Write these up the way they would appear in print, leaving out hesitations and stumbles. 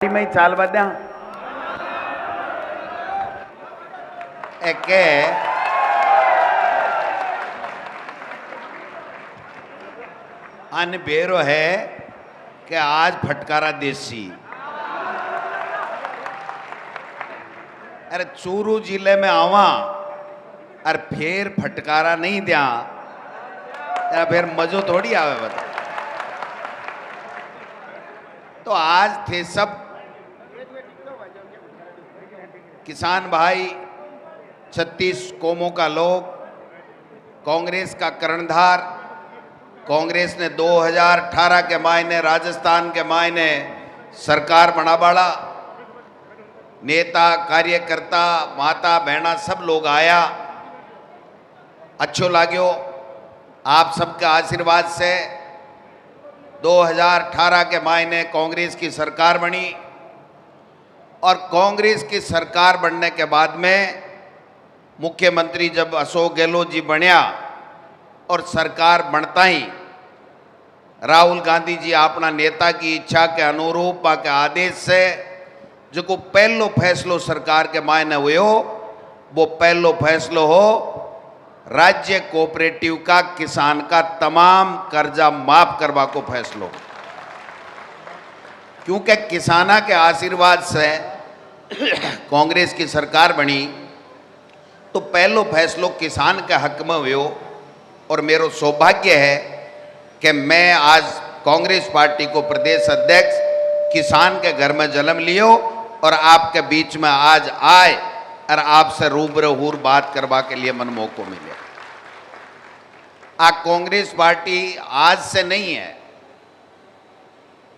में चाल बद्या एके अन बेरो है कि आज फटकारा देसी अरे चूरू जिले में आवा और फिर फटकारा नहीं दिया या फिर मजो थोड़ी आवे बता। तो आज थे सब किसान भाई, 36 कौमों का लोग, कांग्रेस का कर्णधार। कांग्रेस ने 2018 के मायने राजस्थान के मायने सरकार बना बाड़ा। नेता, कार्यकर्ता, माता बहना सब लोग आया, अच्छो लाग्यो। आप सबके आशीर्वाद से 2018 के मायने कांग्रेस की सरकार बनी और कांग्रेस की सरकार बनने के बाद में मुख्यमंत्री जब अशोक गहलोत जी बनया और सरकार बनता ही राहुल गांधी जी अपना नेता की इच्छा के अनुरूप के आदेश से जो को पहलो फैसलो सरकार के मायने हुए हो, वो पहलो फैसलो हो राज्य कोऑपरेटिव का किसान का तमाम कर्जा माफ करवा को फैसलो। क्योंकि किसाना के आशीर्वाद से कांग्रेस की सरकार बनी तो पहलो फैसलो किसान के हक में हुए। और मेरा सौभाग्य है कि मैं आज कांग्रेस पार्टी को प्रदेश अध्यक्ष किसान के घर में जन्म लियो और आपके बीच में आज आए और आपसे रूबरू बात करवा के लिए मन मौको मिले। कांग्रेस पार्टी आज से नहीं है,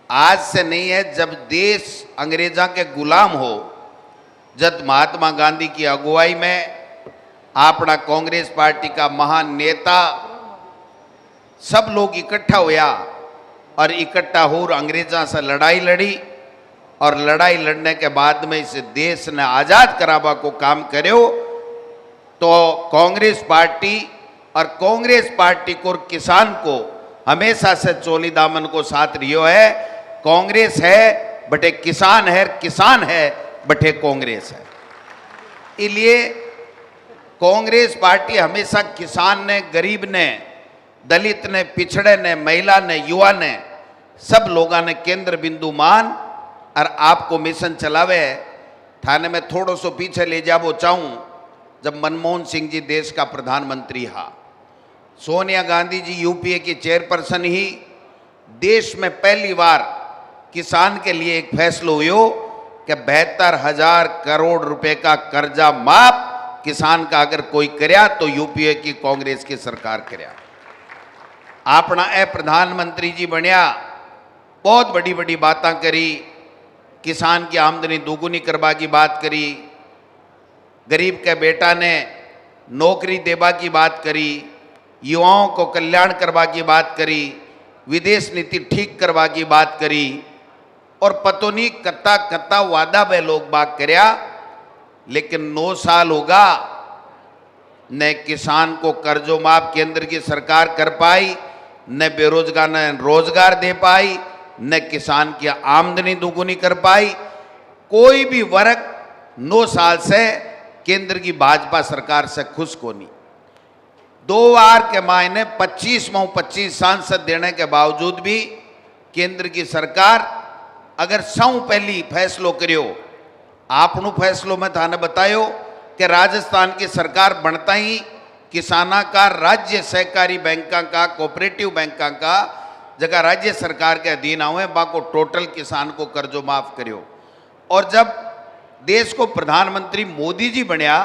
आज से नहीं है। जब देश अंग्रेजा के गुलाम हो, जब महात्मा गांधी की अगुवाई में अपना कांग्रेस पार्टी का महान नेता सब लोग इकट्ठा हुआ और इकट्ठा हो अंग्रेजा से लड़ाई लड़ी और लड़ाई लड़ने के बाद में इस देश ने आजाद करावा को काम करो। तो कांग्रेस पार्टी और कांग्रेस पार्टी को किसान को हमेशा से चोली दामन को साथ रियो है। कांग्रेस है बटे किसान है, किसान है बटे कांग्रेस है। इसलिए कांग्रेस पार्टी हमेशा किसान ने, गरीब ने, दलित ने, पिछड़े ने, महिला ने, युवा ने, सब लोगों ने केंद्र बिंदु मान और आपको मिशन चलावे। थाने में थोड़ा सो पीछे ले जाबो चाहूँ, जब मनमोहन सिंह जी देश का प्रधानमंत्री हा, सोनिया गांधी जी यूपीए की चेयरपर्सन ही, देश में पहली बार किसान के लिए एक फैसला हुआ कि 72,000 करोड़ रुपए का कर्जा माफ किसान का अगर कोई करया तो यूपीए की कांग्रेस की सरकार करया। अपना प्रधानमंत्री जी बनया, बहुत बड़ी बड़ी बातें करी, किसान की आमदनी दोगुनी करवा की बात करी, गरीब के बेटा ने नौकरी देवा की बात करी, युवाओं को कल्याण करवा की बात करी, विदेश नीति ठीक करवा की बात करी और पतो नहीं कत्ता कत्ता वादा बे लोग बात करया। लेकिन 9 साल होगा न किसान को कर्जो माफ केंद्र की सरकार कर पाई, न बेरोजगार ने रोजगार दे पाई, न किसान की आमदनी दोगुनी कर पाई। कोई भी वर्ग 9 साल से केंद्र की भाजपा सरकार से खुश को नहीं। 2 बार के मायने 25 सांसद देने के बावजूद भी केंद्र की सरकार अगर सौ पहली फैसलो करियो, आपनो फैसलों में थाने बतायो कि राजस्थान की सरकार बनता ही किसाना का राज्य सहकारी बैंका का, कोऑपरेटिव बैंका का जगह राज्य सरकार के अधीन आवे, बाको टोटल किसान को कर्जो माफ करियो। और जब देश को प्रधानमंत्री मोदी जी बनया,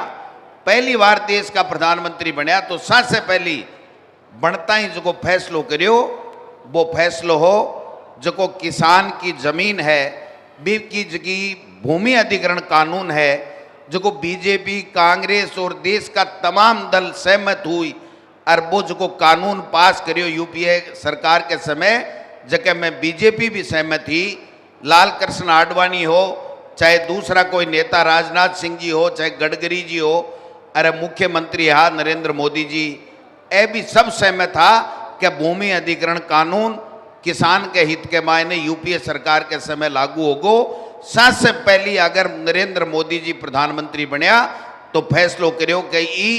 पहली बार देश का प्रधानमंत्री बनया, तो सबसे पहली बनता ही जो फैसलो करियो वो फैसलो हो जो किसान की जमीन है बी की जगह भूमि अधिग्रहण कानून है, जो बीजेपी, कांग्रेस और देश का तमाम दल सहमत हुई और वो जो कानून पास करियो यूपीए सरकार के समय, जगह में बीजेपी भी सहमत थी। लाल कृष्ण आडवाणी हो, चाहे दूसरा कोई नेता राजनाथ सिंह जी हो, चाहे गडकरी जी हो, अरे मुख्यमंत्री हा नरेंद्र मोदी जी, ए भी सब सहमत था कि भूमि अधिग्रहण कानून किसान के हित के मायने यूपीए सरकार के समय लागू होगो सबसे पहली अगर नरेंद्र मोदी जी प्रधानमंत्री बनया तो फैसलो करो कि ई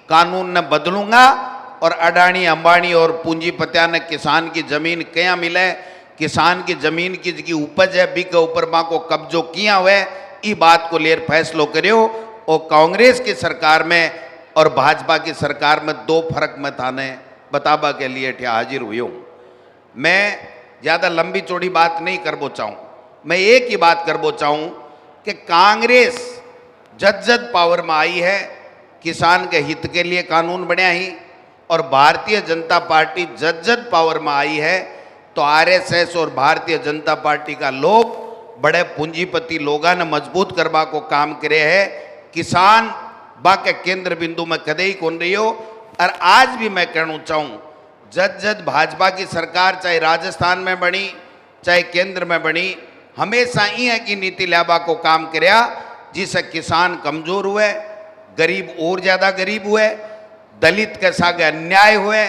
कानून ने बदलूंगा और अडानी अंबानी और पूंजीपतिया ने किसान की जमीन क्या मिले, किसान की जमीन की जी उपज है बी के ऊपर माँ को कब्जो किया हुए, ई बात को लेकर फैसलो करो। और कांग्रेस की सरकार में और भाजपा की सरकार में दो फर्क मैं थाने बताबा के लिए हाजिर हुई हूँ। मैं ज़्यादा लंबी चौड़ी बात नहीं करबो चाहूँ, मैं एक ही बात करबो चाहूँ कि कांग्रेस जद जद पावर में आई है किसान के हित के लिए कानून बनया ही, और भारतीय जनता पार्टी जद जद पावर में आई है तो आरएसएस और भारतीय जनता पार्टी का लोग बड़े पूंजीपति लोगों ने मजबूत करवा को काम करे है। किसान बाके केंद्र बिंदु में कदे ही कौन रही हो। और आज भी मैं कहना चाहूँ जद जद भाजपा की सरकार चाहे राजस्थान में बनी चाहे केंद्र में बनी, हमेशा ये की नीति लाबा को काम करया जिससे किसान कमजोर हुए, गरीब और ज़्यादा गरीब हुए, दलित के साथ अन्याय हुए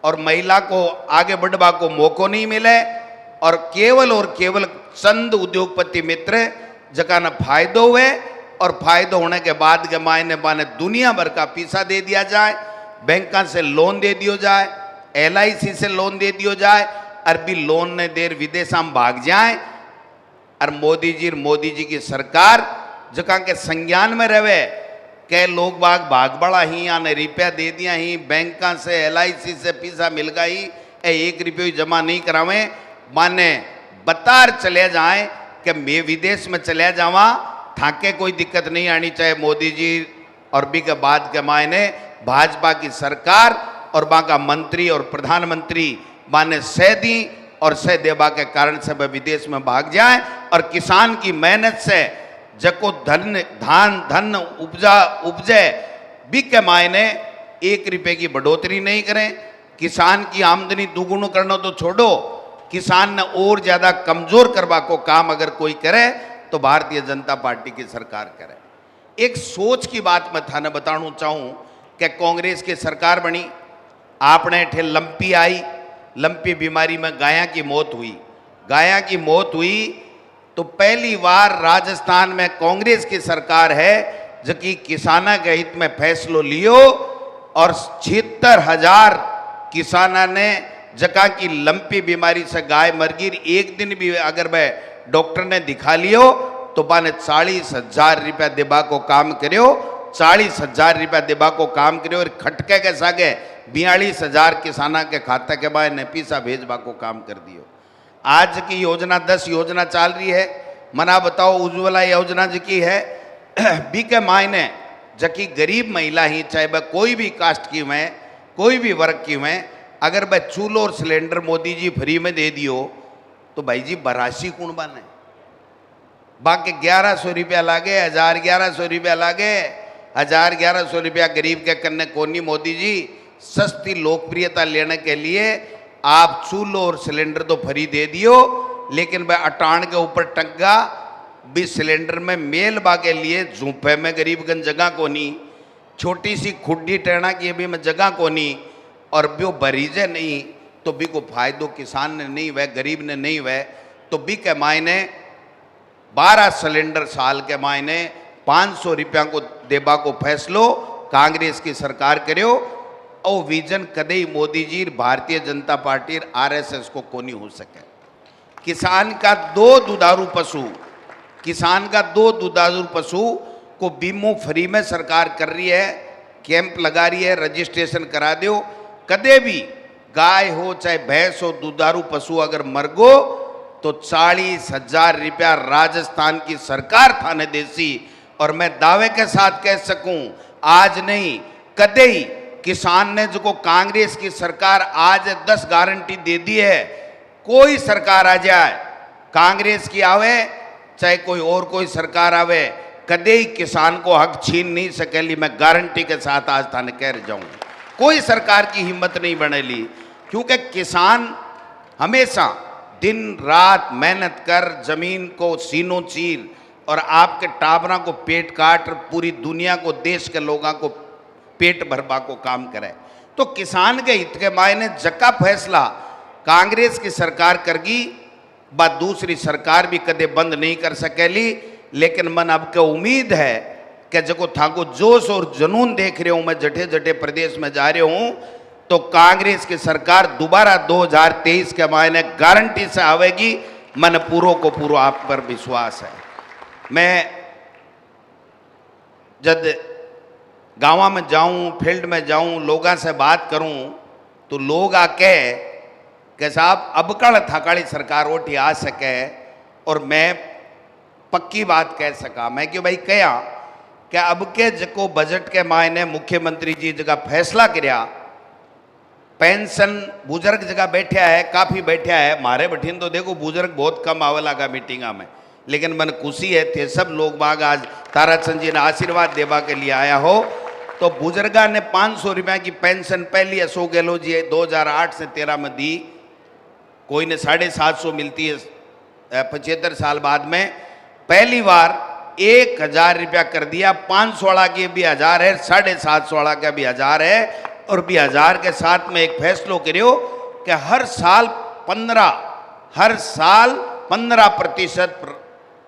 और महिला को आगे बढ़वा को मौको नहीं मिले, और केवल चंद उद्योगपति मित्र जका न फायदो हुए, और फायदो होने के बाद के मायने बाने दुनिया भर का पैसा दे दिया जाए, बैंकों से लोन दे दियो जाए, LIC से लोन दे दियो जाए, अरबी लोन ने देर विदेश में भाग जाए। और मोदी जी की सरकार जका के संज्ञान में रहे के लोग बाग भाग बड़ा ही आने रुपया दे दिया ही, बैंकों से LIC से पैसा मिल गई, 1 रुपये जमा नहीं करावे, माने बतार चले जाए कि मैं विदेश में चले जावा, थाके कोई दिक्कत नहीं आनी चाहिए। मोदी जी और भी के बाद के मायने भाजपा की सरकार और वहाँ का मंत्री और प्रधानमंत्री माने सह दी, और सह देवा के कारण से वह विदेश में भाग जाए, और किसान की मेहनत से जको धन उपजे भी के मायने 1 रुपये की बढ़ोतरी नहीं करें। किसान की आमदनी दुगुना करना तो छोड़ो, किसान ने और ज़्यादा कमज़ोर करवा को काम अगर कोई करे तो भारतीय जनता पार्टी की सरकार करे। एक सोच की बात मैं थाने बताना चाहूँ कि कांग्रेस की सरकार बनी, आपने ठे लंपी आई, लंपी बीमारी में गाया की मौत हुई तो पहली बार राजस्थान में कांग्रेस की सरकार है जबकि किसाना के हित में फैसलो लियो, और 76,000 किसाना ने जका की लंपी बीमारी से गाय मर गई, एक दिन भी अगर वह डॉक्टर ने दिखा लियो तो बाने 40,000 रुपया देबा को काम करो, 40,000 रुपया देबा को काम करो, और खटके के सागे 42,000 किसाना के खाते के बाद ने पैसा भेजबा को काम कर दियो। आज की योजना 10 योजना चल रही है, मना बताओ उज्ज्वला योजना जी है बी के मायने जबकि गरीब महिला ही चाहे वह कोई भी कास्ट की हुए, कोई भी वर्ग की हुए, अगर वह चूल्हो और सिलेंडर मोदी जी फ्री में दे दियो तो भाई जी बरासी कौन बने, बाकी 1100 रुपया लागे, 1100 रुपया लागे, 1100 रुपया गरीब के कन्ने कोनी। मोदी जी सस्ती लोकप्रियता लेने के लिए आप चूल्हो और सिलेंडर तो फ्री दे दियो, लेकिन वह अटान के ऊपर टंगा भी सिलेंडर में मेल बा के लिए झूपे में गरीबगंज जगह कोनी, छोटी सी खुड्डी टेना की भी में जगह कोनी, और वो बरीजे नहीं तो भी को फायदो किसान ने नहीं वह गरीब ने नहीं वह, तो भी के मायने 12 सिलेंडर साल के मायने 500 रुपया को देबा को फैसलो कांग्रेस की सरकार करो, और विजन कदे ही मोदी जी भारतीय जनता पार्टी RSS को कोनी हो सके। किसान का दो दुधारू पशु को बीमो फ्री में सरकार कर रही है, कैंप लगा रही है, रजिस्ट्रेशन करा दो, कदे भी गाय हो चाहे भैंस हो दुधारू पशु अगर मर गो तो 40,000 रुपया राजस्थान की सरकार थाने देसी। और मैं दावे के साथ कह सकूं आज नहीं कदे ही किसान ने जो कांग्रेस की सरकार आज 10 गारंटी दे दी है, कोई सरकार आ जाए कांग्रेस की आवे चाहे कोई और कोई सरकार आवे, कदे ही किसान को हक छीन नहीं सकेली। मैं गारंटी के साथ आज थाने कह जाऊं कोई सरकार की हिम्मत नहीं बनेली, क्योंकि किसान हमेशा दिन रात मेहनत कर जमीन को सीनों चीर और आपके टाबरा को पेट काट पूरी दुनिया को देश के लोगों को पेट भरवा को काम करे। तो किसान के हित के मायने जका फैसला कांग्रेस की सरकार करगी बात दूसरी सरकार भी कदे बंद नहीं कर सकेली। लेकिन मन अब के उम्मीद है कि जको थाको जोश और जुनून देख रहे हूं, मैं जठे जठे प्रदेश में जा रहे हूं, तो कांग्रेस की सरकार दोबारा 2023 के मायने गारंटी से आवेगी। मन पूरो को पूरो आप पर विश्वास है। मैं जब गाँव में जाऊं, फील्ड में जाऊं, लोगों से बात करूं, तो लोग आके कि साहब अब कल थकाड़ी सरकार ओटी आ सके। और मैं पक्की बात कह सका, मैं कि भाई कया कि अब के जको बजट के मायने मुख्यमंत्री जी जगह फैसला करया, पेंशन बुजुर्ग जगह बैठा है, काफ़ी बैठा है। मारे बठीन तो देखो बुजुर्ग बहुत कम आवे लगा मीटिंगा में, लेकिन मन खुशी है थे सब लोग बाग आज ताराचंद जी ने आशीर्वाद देवा के लिए आया हो। तो बुजुर्गा ने 500 रुपया की पेंशन पहली अशोक गहलोत जी 2008 से 13 में दी, कोई ने 750 मिलती है 75 साल बाद में। पहली बार 1000 रुपया कर दिया, 500 वाला के भी 1000 है, 750 वाला का भी 1000 है। और भी 1000 के साथ में एक फैसलो करियो कि हर साल 15%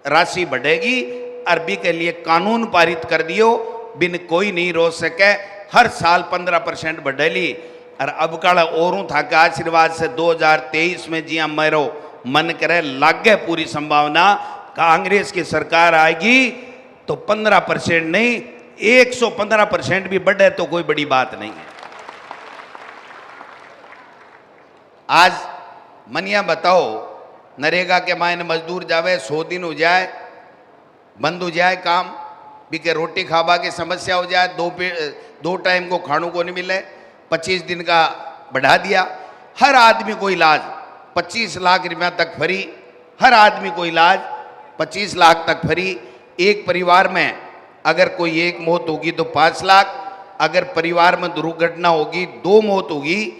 राशि बढ़ेगी। अरबी के लिए कानून पारित कर दियो, बिन कोई नहीं रोक सके, हर साल 15% बढ़ेली। और अब कल औरों था के आशीर्वाद से 2023 में जिया मेरो मन करे लागे पूरी संभावना कांग्रेस की सरकार आएगी तो 15% नहीं 115% भी बढ़े तो कोई बड़ी बात नहीं है। आज मनिया बताओ, नरेगा के मायने मजदूर जावे 100 दिन हो जाए, बंद हो जाए काम, बिके रोटी खाबा की समस्या हो जाए, दो टाइम को खानों को नहीं मिले, 25 दिन का बढ़ा दिया। हर आदमी को इलाज 25 लाख रुपया तक फ्री, हर आदमी को इलाज 25 लाख तक फ्री। एक परिवार में अगर कोई एक मौत होगी तो 5 लाख, अगर परिवार में दुर्घटना होगी 2 मौत होगी,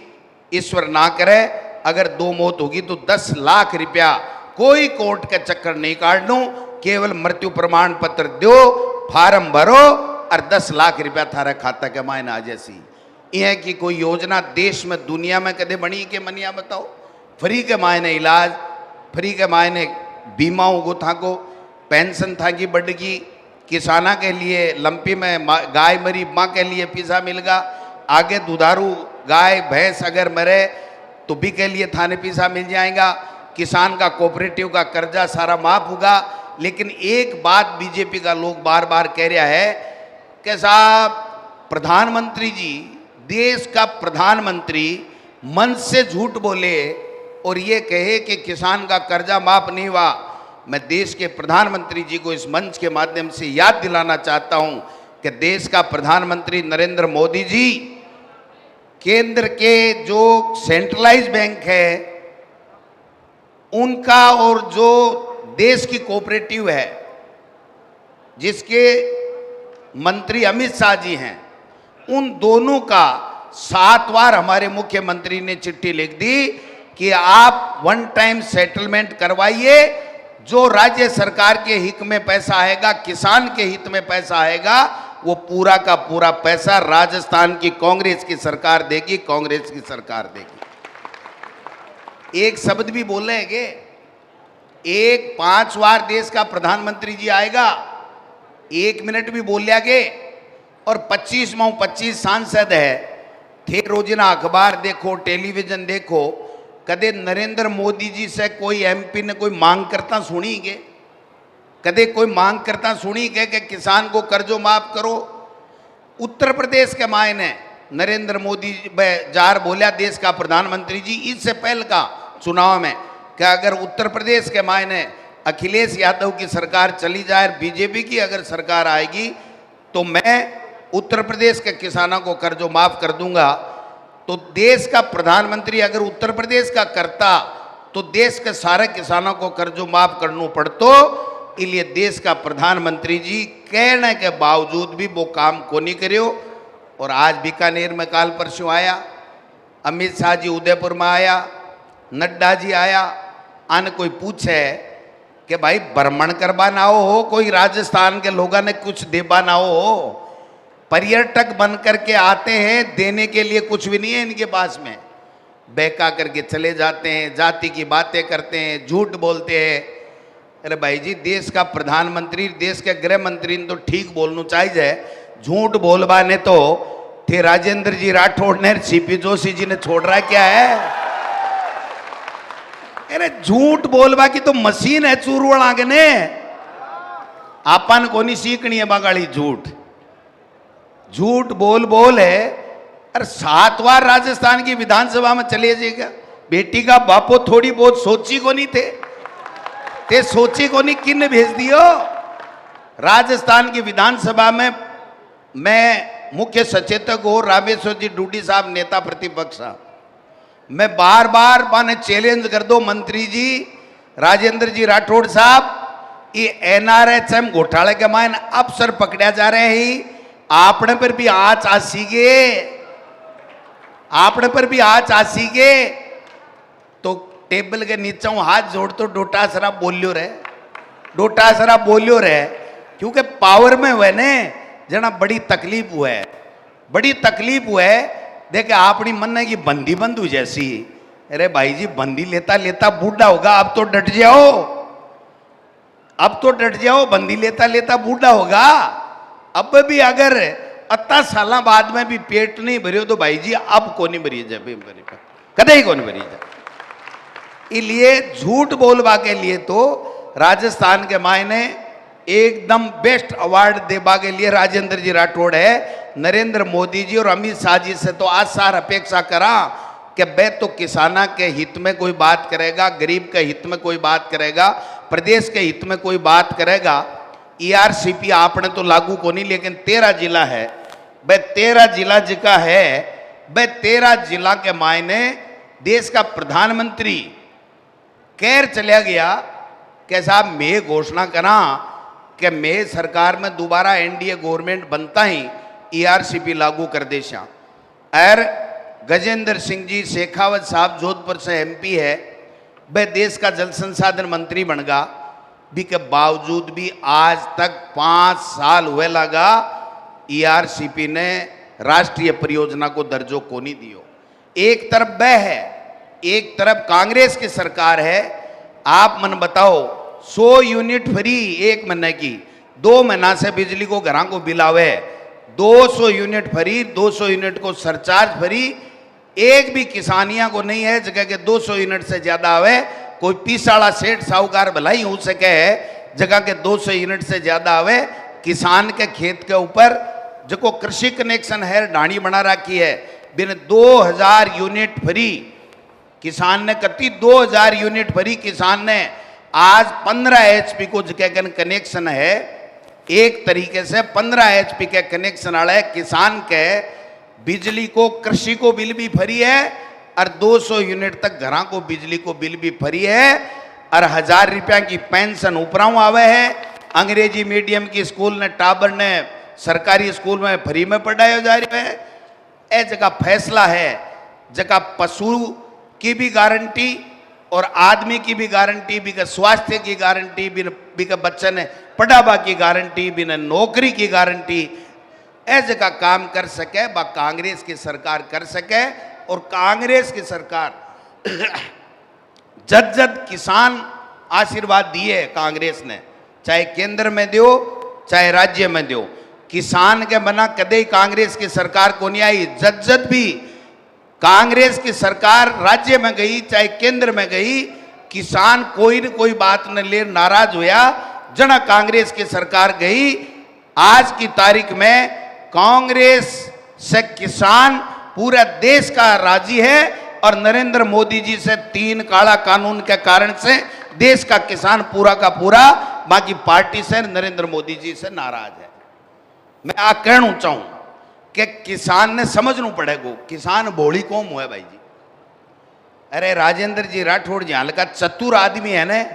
ईश्वर ना करे अगर 2 मौत होगी तो 10 लाख रुपया। कोई कोर्ट के चक्कर नहीं काटनो, केवल मृत्यु प्रमाण पत्र दो, फार्म भरो और 10 लाख रुपया थारा खाता के मायने आ जैसी। यह कि कोई योजना देश में दुनिया में कदे बनी के मनिया बताओ। फ्री के मायने इलाज, फ्री के मायने बीमाओं को था को, पेंशन था कि बढ़गी, किसाना के लिए लंपी में गाय मरी माँ के लिए पैसा मिलेगा, आगे दुधारू गाय भैंस अगर मरे तो भी के लिए थाने पैसा मिल जाएगा, किसान का कोऑपरेटिव का कर्जा सारा माफ होगा। लेकिन एक बात बीजेपी का लोग बार बार कह रहा है कि साहब प्रधानमंत्री जी, देश का प्रधानमंत्री मन से झूठ बोले और ये कहे कि किसान का कर्जा माफ नहीं हुआ। मैं देश के प्रधानमंत्री जी को इस मंच के माध्यम से याद दिलाना चाहता हूं कि देश का प्रधानमंत्री नरेंद्र मोदी जी केंद्र के जो सेंट्रलाइज बैंक है उनका और जो देश की कोऑपरेटिव है जिसके मंत्री अमित शाह जी हैं, उन दोनों का 7 बार हमारे मुख्यमंत्री ने चिट्ठी लिख दी कि आप वन टाइम सेटलमेंट करवाइए। जो राज्य सरकार के हित में पैसा आएगा, किसान के हित में पैसा आएगा, वो पूरा का पूरा पैसा राजस्थान की कांग्रेस की सरकार देगी, कांग्रेस की सरकार देगी। एक शब्द भी बोले हैं कि एक 5 बार देश का प्रधानमंत्री जी आएगा, 1 मिनट भी बोल लिया गे। और 25 सांसद है थे, रोजाना अखबार देखो, टेलीविजन देखो, कदे नरेंद्र मोदी जी से कोई एमपी ने कोई मांग करता सुनी के? कदे कोई मांग करता सुनी के कि किसान को कर्जो माफ करो? उत्तर प्रदेश के मायने नरेंद्र मोदी जार बोलिया देश का प्रधानमंत्री जी इससे पहले का चुनाव में कि अगर उत्तर प्रदेश के मायने अखिलेश यादव की सरकार चली जाए, बीजेपी की अगर सरकार आएगी तो मैं उत्तर प्रदेश के किसानों को कर्जो माफ कर दूंगा। तो देश का प्रधानमंत्री अगर उत्तर प्रदेश का करता तो देश के सारे किसानों को कर्जो माफ करना पड़तो। इसलिए देश का प्रधानमंत्री जी कहने के बावजूद भी वो काम को नहीं करियो। और आज बीकानेर में काल परसों आया, अमित शाह जी उदयपुर में आया, नड्डा जी आया, आने कोई पूछे कि भाई भ्रमण करवा ना हो, कोई राजस्थान के लोगों ने कुछ देवा ना हो, पर्यटक बन करके आते हैं, देने के लिए कुछ भी नहीं है इनके पास में। बहका करके चले जाते हैं, जाति की बातें करते हैं, झूठ बोलते हैं। अरे भाई जी, देश का प्रधानमंत्री, देश के गृह मंत्री ने तो ठीक बोलना चाहिए, झूठ बोलवाने तो थे राजेंद्र जी राठौड़ ने, सीपी जोशी जी ने छोड़ रहा क्या है? अरे झूठ बोलवा की तो मशीन है चूरवड़ा के ने, आपन को नहीं सीखनी है बगाड़ी झूठ। झूठ बोल बोल है। अरे 7 बार राजस्थान की विधानसभा में चले जाएगा। बेटी का बापो थोड़ी बहुत सोची को नहीं थे, ते सोची को नहीं, किन भेज दियो? राजस्थान की विधानसभा में मैं मुख्य सचेतक हो, रामेश्वर जी डूडी साहब नेता प्रतिपक्ष, मैं बार बार माने चैलेंज कर दो मंत्री जी राजेंद्र जी राठौड़ साहब, ये एनआरएचएम घोटाले के मायने अफसर पकड़ा जा रहे हैं, आपने पर भी आज आसीगे, आपने पर भी आज आसीगे। तो टेबल के नीचे हाथ जोड़ तो डोटासरा बोलियो रहे, डोटासरा बोलियो रहे, क्योंकि पावर में हुए ने जना बड़ी तकलीफ हुआ है, बड़ी तकलीफ हुआ है। देखे अपनी मन की बंदी बंधु जैसी। अरे भाई जी, बंदी लेता लेता बूढ़ा होगा, अब तो डट जाओ, अब तो डट जाओ, बंदी लेता लेता बूढ़ा होगा। अब भी अगर 80 साल बाद में भी पेट नहीं भरियो तो भाई जी अब को नहीं भरी जाए, कदे ही को नहीं भरी जाए। इसलिए झूठ बोलवा के लिए तो राजस्थान के मायने एकदम बेस्ट अवार्ड देवा के लिए राजेंद्र जी राठौड़ है। नरेंद्र मोदी जी और अमित शाह जी से तो आज सार अपेक्षा करा कि वे तो किसाना के हित में कोई बात करेगा, गरीब के हित में कोई बात करेगा, प्रदेश के हित में कोई बात करेगा। ईआरसीपी आपने तो लागू को नहीं, लेकिन 13 जिला है, वह 13 जिला जिका है, वह 13 जिला के मायने देश का प्रधानमंत्री कैर चला गया कि साहब मैं घोषणा करा कि मैं सरकार में दोबारा एनडीए गवर्नमेंट बनता ही ईआरसीपी लागू कर दे। और गजेंद्र सिंह जी शेखावत साहब जोधपुर से एमपी है, वह देश का जल संसाधन मंत्री बन गया, भी के बावजूद भी आज तक 5 साल हुए लगा ईआरसीपी ने राष्ट्रीय परियोजना को दर्जो को नहीं दियो। एक तरफ वह है, एक तरफ कांग्रेस की सरकार है। आप मन बताओ, 100 यूनिट फ्री 1 महीने की, 2 महीना से बिजली को घरों को बिल आवे, 200 यूनिट फ्री, 200 यूनिट को सरचार्ज फ्री। एक भी किसानिया को नहीं है जगह के 200 यूनिट से ज्यादा आवे। कोई पीसाड़ा सेठ साहूकार भलाई हो सके है जगह के 200 यूनिट से ज्यादा आवे। किसान के खेत के ऊपर जो कृषि कनेक्शन है ढाणी बना रखी है, बिन 2000 यूनिट फ्री किसान ने कती, 2000 यूनिट फ्री किसान ने। आज 15 एचपी को जगह कनेक्शन है, एक तरीके से 15 एचपी के कनेक्शन वाले किसान के बिजली को, कृषि को बिल भी फ्री है और 200 यूनिट तक घरों को बिजली को बिल भी फ्री है और 1000 रुपया की पेंशन ऊपराऊ आवे है। अंग्रेजी मीडियम की स्कूल ने टाबर ने सरकारी स्कूल में फ्री में पढ़ाया जा रहा है। ए जगह फैसला है, जगह पशु की भी गारंटी और आदमी की भी गारंटी, भी का स्वास्थ्य की गारंटी, भी का बच्चे ने पढ़ावा की गारंटी, भी ने नौकरी की गारंटी। ऐसे का काम कर सके बा कांग्रेस की सरकार कर सके। और कांग्रेस की सरकार जद जद किसान आशीर्वाद दिए कांग्रेस ने, चाहे केंद्र में दो चाहे राज्य में दो, किसान के बना कदे कांग्रेस की सरकार को नहीं आई। जद जद भी कांग्रेस की सरकार राज्य में गई चाहे केंद्र में गई, किसान कोई न कोई बात न ले नाराज होया, जना कांग्रेस की सरकार गई। आज की तारीख में कांग्रेस से किसान पूरा देश का राजी है और नरेंद्र मोदी जी से 3 काला कानून के कारण से देश का किसान पूरा का पूरा बाकी पार्टी से नरेंद्र मोदी जी से नाराज है। मैं आ कहना चाहूं कि किसान ने समझना पड़ेगा, किसान भोली कौम हुआ भाई जी। अरे राजेंद्र जी राठौड़ जी हल्का चतुर आदमी है ने,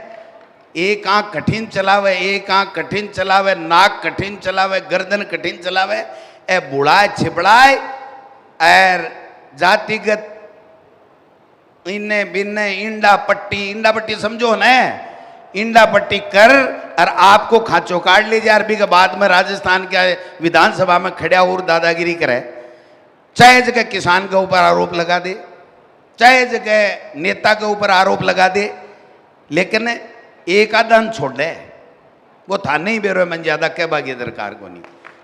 एक आंख कठिन चलावे, एक आंख कठिन चलावे, नाक कठिन चलावे, गर्दन कठिन चलावे, ए बुढ़ाए छिपड़ाए और जातिगत इन्ने बिन्ने इंडा पट्टी समझो न, इंडा पट्टी कर और आपको खांचो काट ले जाए। अरबी के बाद में राजस्थान के विधानसभा में खड़ा और दादागिरी करे, चाहे जगह किसान के ऊपर आरोप लगा दे। चाहे जगह नेता के ऊपर आरोप लगा दे, लेकिन एक आदन छोड़ दे, वो था नहीं बेरो मन ज्यादा कह बागी दरकार को नहीं।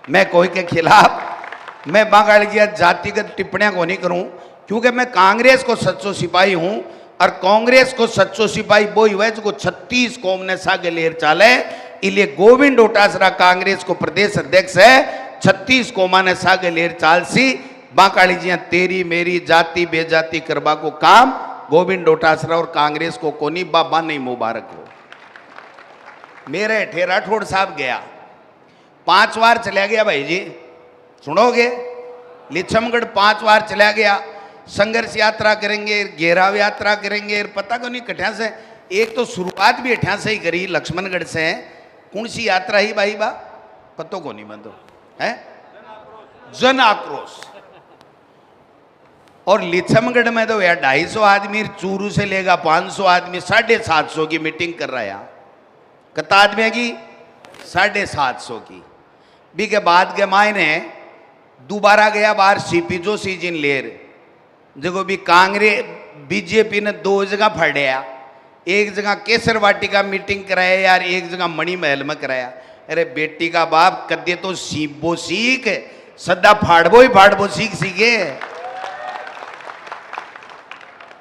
मैं कोई के खिलाफ मैं बांगाड़िया जातिगत टिप्पणियां को नहीं करूं, क्योंकि मैं कांग्रेस को सच्चो सिपाही हूं, और कांग्रेस को सच्चो सिपाही वो ही है जो 36 कौम ने सागे लेर चाले। इसलिए गोविंद डोटासरा कांग्रेस को प्रदेश अध्यक्ष है, 36 कौमा ने सागे लेर चाल सी बांकाड़ी जिया तेरी मेरी जाति बेजाति करवा को काम गोविंद डोटासरा और कांग्रेस को कोनी बाबा नहीं मुबारक हो। मेरे ठेरा ठोड़ साहब गया 5 बार चला गया भाई जी, सुनोगे? लिच्छमगढ़ 5 बार चला गया, संघर्ष यात्रा करेंगे, घेराव यात्रा करेंगे, पता को नहीं कठिया से। एक तो शुरुआत भी अठिया से ही करी, लक्ष्मणगढ़ से। कौन सी यात्रा ही भाई बा पतो को नहीं बंदो है, जन आक्रोश। और लिच्छमगढ़ में तो यार 250 आदमी, चूरू से लेगा 500 आदमी, 750 की मीटिंग कर रहा है। कितना आदमी की? 750 की। भी के बाद के मायने दोबारा गया बाहर सीपी जोशी जिन लेर, देखो भी कांग्रेस बीजेपी ने 2 जगह फड़िया, एक जगह केसर वाटिका मीटिंग कराया यार, एक जगह मणि महल में कराया। अरे बेटी का बाप कदे तो सीबो सीख, सदा फाड़बो ही फाड़बो सीख सीखे,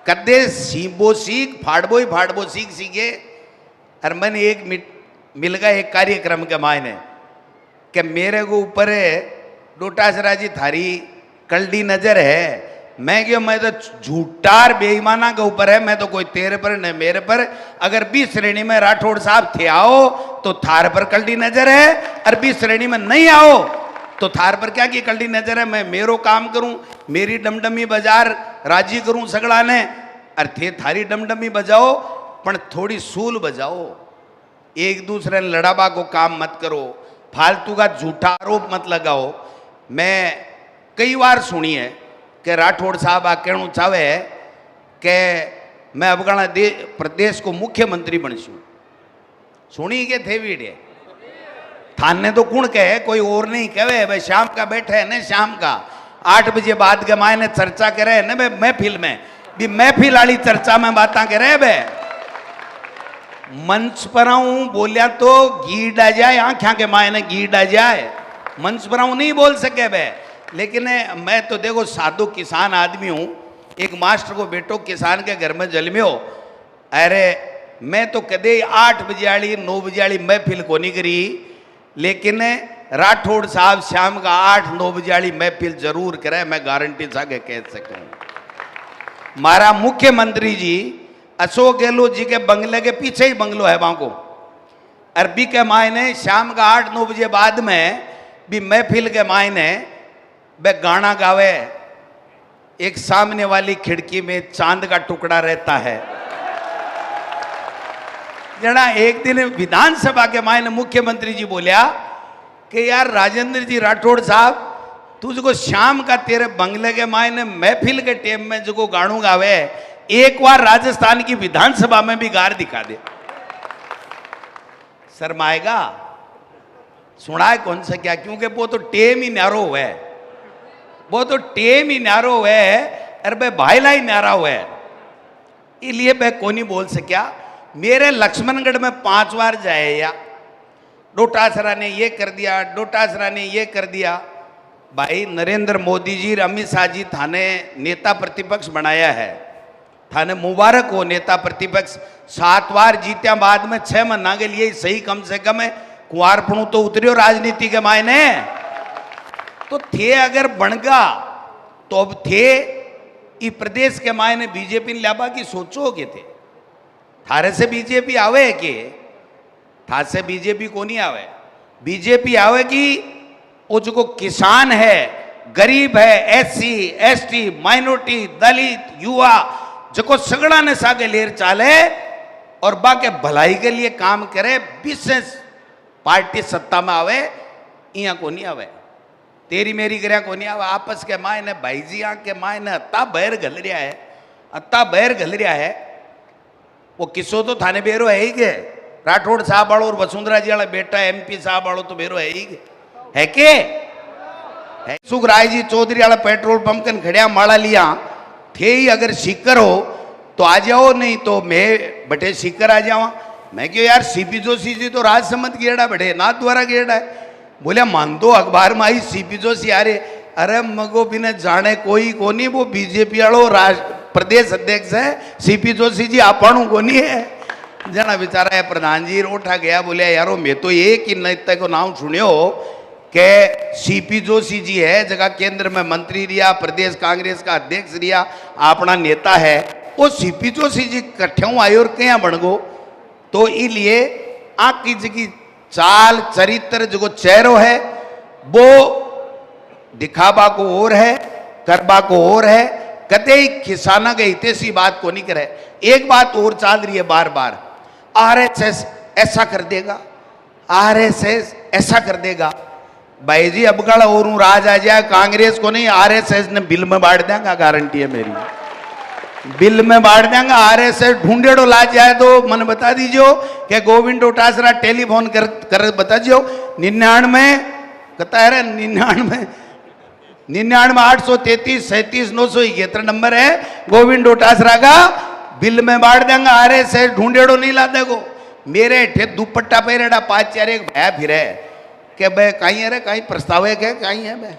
कदे सीबो सीख फाड़बो ही फाड़बो सीख सीखे। और मैंने एक मिल गया एक कार्यक्रम के मायने कि मेरे को ऊपर डोटासरा जी थारी कल्डी नजर है। मैं क्यों, मैं तो झूठार बेईमाना के ऊपर है, मैं तो कोई तेरे पर न मेरे पर। अगर 20 श्रेणी में राठौड़ साहब थे आओ तो थार पर कल्डी नजर है, और 20 श्रेणी में नहीं आओ तो थार पर क्या की कल्डी नजर है। मैं मेरो काम करूं, मेरी डमडमी बाजार राजी करूं सगड़ा ने, और थे थारी डमडमी बजाओ पर थोड़ी सूल बजाओ, एक दूसरे ने लड़ाबा को काम मत करो, फालतू का झूठा आरोप मत लगाओ। मैं कई बार सुनी है कि राठौड़ साहब आ कहना चाहे कि मैं अफगाना प्रदेश को मुख्यमंत्री बनसूँ, सुनी के थे वीडियो थाने तो कौन कहे, कोई और नहीं कहे भाई। शाम का बैठे है ना, शाम का 8 बजे बाद के मायने चर्चा करे ना भाई, महफिल में भी महफिल वाली चर्चा में बातें करे भाई। मंच पर आऊं बोलिया तो गीड आ जाए, आंखा के मायने गीड आ जाए, मंच पर आऊं नहीं बोल सके भाई। लेकिन मैं तो देखो साधु किसान आदमी हूं, एक मास्टर को बेटो किसान के घर में जन्म्यो। अरे मैं तो कदे 8 बजे वाली 9 बजे वाली महफिल को नहीं करी, लेकिन राठौड़ साहब शाम का 8-9 बजे वाली महफिल जरूर करे, मैं गारंटी साके कह सकूं। हमारा मुख्यमंत्री जी अशोक गहलोत जी के बंगले के पीछे ही बंगलो है वहां को, अरबी के मायने शाम का 8-9 बजे बाद में भी महफिल के मायने वे गाना गावे, एक सामने वाली खिड़की में चांद का टुकड़ा रहता है। जरा एक दिन विधानसभा के मायने मुख्यमंत्री जी बोलिया कि यार राजेंद्र जी राठौड़ साहब, तुझको शाम का तेरे बंगले के मायने महफिल के टेम में जो गानू गावे, एक बार राजस्थान की विधानसभा में भी गार दिखा दे। शर्माएगा? सुनाए कौन सा क्या, क्योंकि वो तो टेम ही न्यारो है, वो तो टेम ही न्यारो है, अरे भाई भाईला ही न्यारा हुआ है, इसलिए मैं को नहीं बोल सकिया। मेरे लक्ष्मणगढ़ में 5 बार जाए या डोटासरा ने ये कर दिया, डोटासरा ने ये कर दिया। भाई नरेंद्र मोदी जी, अमित शाह जी थाने नेता प्रतिपक्ष बनाया है, थाने मुबारक हो नेता प्रतिपक्ष। 7 बार जीत्या बाद में 6 महीना के लिए सही कम से कम कुंवारपणु तो उतरियो राजनीति के मायने तो थे। अगर बनगा तो अब थे ई प्रदेश के मायने बीजेपी ने लाबा की सोचो के थे, थारे से बीजेपी आवे के, थार से बीजेपी को नहीं आवे। बीजेपी आवे कि वो जो किसान है, गरीब है, एससी एसटी माइनॉरिटी दलित युवा जो सगड़ा ने सागे लेर चाले और बाके भलाई के लिए काम करे, बिजनेस पार्टी सत्ता में आवे, यहाँ को नहीं आवे, तेरी मेरी गिरा को नहीं आवे। आपस के मायने भाईजिया के मायने अत्ता बैर घल रहा है, अत्ता बैर घल रहा है। वो किसो तो थाने बेरो है ही के, राठौड़ साहब वालों और वसुंधरा जी वाला बेटा MP साहब वालों तो बेरो है ही है के। सुखराय जी चौधरी वाला पेट्रोल पंप कन खड़िया माड़ा लिया थे ही अगर सीकर हो तो आ जाओ, नहीं तो मैं बटे सीकर आ जावा। मैं क्यों यार, सीपी जोशी जी तो राजसमंद गेड़ा बटे नाथ द्वारा गेड़ा है। बोले मान दो अखबार में आई सीपी जोशी आ रहे। अरे मगो बिना जाने कोई कोनी, वो बीजेपी वालों प्रदेश अध्यक्ष है सीपी जोशी जी, आपणु कोनी है। जना बेचारा है प्रधान जी रोठा गया, बोले यारो मैं तो एक ही नेता को नाम सुनियो के सीपी जोशी जी है, जगह केंद्र में मंत्री रिया, प्रदेश कांग्रेस का अध्यक्ष रिया, अपना नेता है। वो सीपी जोशी जी कट्ठे आयो और क्या बन गो। तो इसलिए आकी जी चाल चरित्र जो चेहरो है वो दिखावा को और है, करबा को और है, कदे ही किसाना के हितेशी बात को नहीं करे। एक बात और चल रही है बार बार, आरएसएस ऐसा कर देगा, आरएसएस ऐसा कर देगा। भाई जी अब कल और राज आ जाए, कांग्रेस को नहीं आरएसएस ने बिल में बांट देंगे, गारंटी है मेरी, बिल में बांट देंगे। आरएसएस ढूंढेड़ो ला जाए तो मन बता दीजिए कि गोविंद डोटासरा टेलीफोन कर बता दियो 99 कहता है 99 833 37 971 नंबर है गोविंद डोटासरा का, बिल में बांट देंगे। आरएसएस ढूंढेड़ो नहीं ला देगो। मेरे ठे दुपट्टा पहरेड़ा 5-4 एक भया फिरे के बे कहीं अरे कहीं प्रस्ताव है क्या कहीं है बे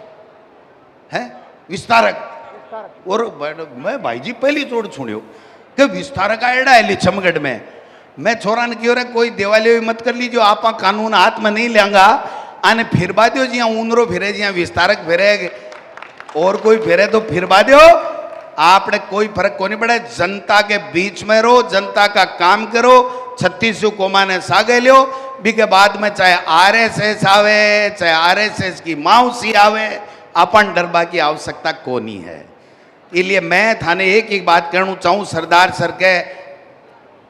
है विस्तारक। और मैं भाई जी पहली चोट सुनियो कि विस्तारक आएड़ा है लिछमगढ़ में। मैं छोरा ने क्यों रे कोई देवालय मत कर लीजिए, आप कानून हाथ में नहीं लेंगा आने फिरवा दो जिया ऊनरो फिरे जिया विस्तारक फिरे और कोई फिरे तो फिरवा दो। आपने कोई फर्क को नहीं पड़ा, जनता के बीच में रहो, जनता का काम करो। 36 कोमा ने सागे लो भी के बाद में चाहे आरएसएस आवे चाहे आरएसएस की माउसी आवे, अपन डरबा की आवश्यकता कोनी है। इसलिए मैं थाने एक ही बात कहना चाहूँ, सरदार सर के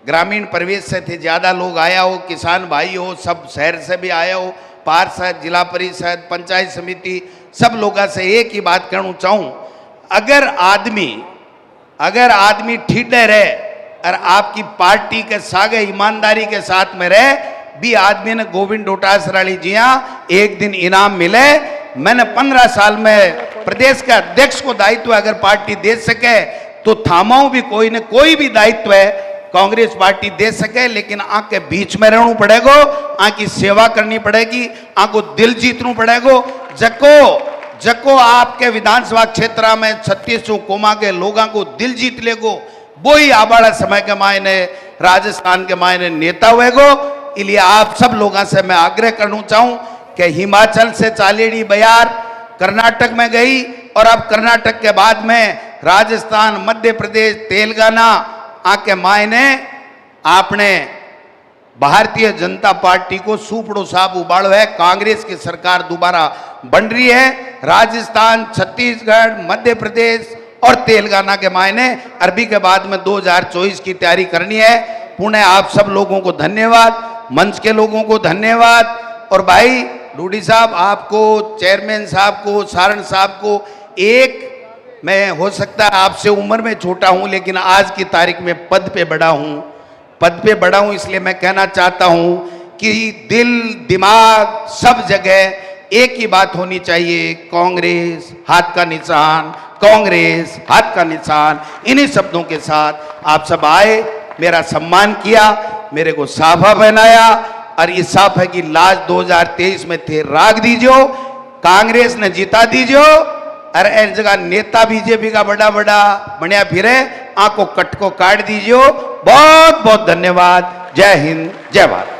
ग्रामीण परिवेश से थे ज़्यादा लोग आया हो, किसान भाई हो, सब शहर से भी आया हो, पार्षद, जिला परिषद, पंचायत समिति, सब लोगों से एक ही बात कहना चाहूँ, अगर आदमी ठीक रहे और आपकी पार्टी के सागे ईमानदारी के साथ में रहे भी, आदमी ने गोविंद डोटासराली जी यहाँ एक दिन इनाम मिले। मैंने 15 साल में प्रदेश के अध्यक्ष को दायित्व अगर पार्टी दे सके तो थामाओं भी कोई न कोई भी दायित्व है कांग्रेस पार्टी दे सके, लेकिन आँख के बीच में रहना पड़ेगा, आँख की सेवा करनी पड़ेगी, आँख को दिल जीतना पड़ेगा। जको आपके विधानसभा क्षेत्र में 36 कोमा के लोगों को दिल जीत लेगो, वो ही आबाड़ा समय के मायने राजस्थान के मायने नेता हुएगो। इसलिए आप सब लोगों से मैं आग्रह करना चाहूँ कि हिमाचल से चालेड़ी बयार कर्नाटक में गई और अब कर्नाटक के बाद में राजस्थान, मध्य प्रदेश, तेलंगाना आके मायने आपने भारतीय जनता पार्टी को सुपड़ो साहब उबाड़ो है। कांग्रेस की सरकार दोबारा बन रही है। राजस्थान, छत्तीसगढ़, मध्य प्रदेश और तेलंगाना के मायने अरबी के बाद में 2024 की तैयारी करनी है। पुनः आप सब लोगों को धन्यवाद, मंच के लोगों को धन्यवाद। और भाई डूडी साहब आपको, चेयरमैन साहब को, सारण साहब को, एक मैं हो सकता है आपसे उम्र में छोटा हूं लेकिन आज की तारीख में पद पे बड़ा हूं, इसलिए मैं कहना चाहता हूं कि दिल दिमाग सब जगह एक ही बात होनी चाहिए, कांग्रेस हाथ का निशान, कांग्रेस हाथ का निशान। इन्हीं शब्दों के साथ आप सब आए, मेरा सम्मान किया, मेरे को साफा पहनाया और इस साफे की लाज 2023 में थे राग दीजियो, कांग्रेस ने जिता दीजियो। अरे एक जगह नेता बीजेपी का बड़ा बढ़िया फिरे, आंखों कट को काट दीजियो। बहुत बहुत धन्यवाद। जय हिंद, जय भारत।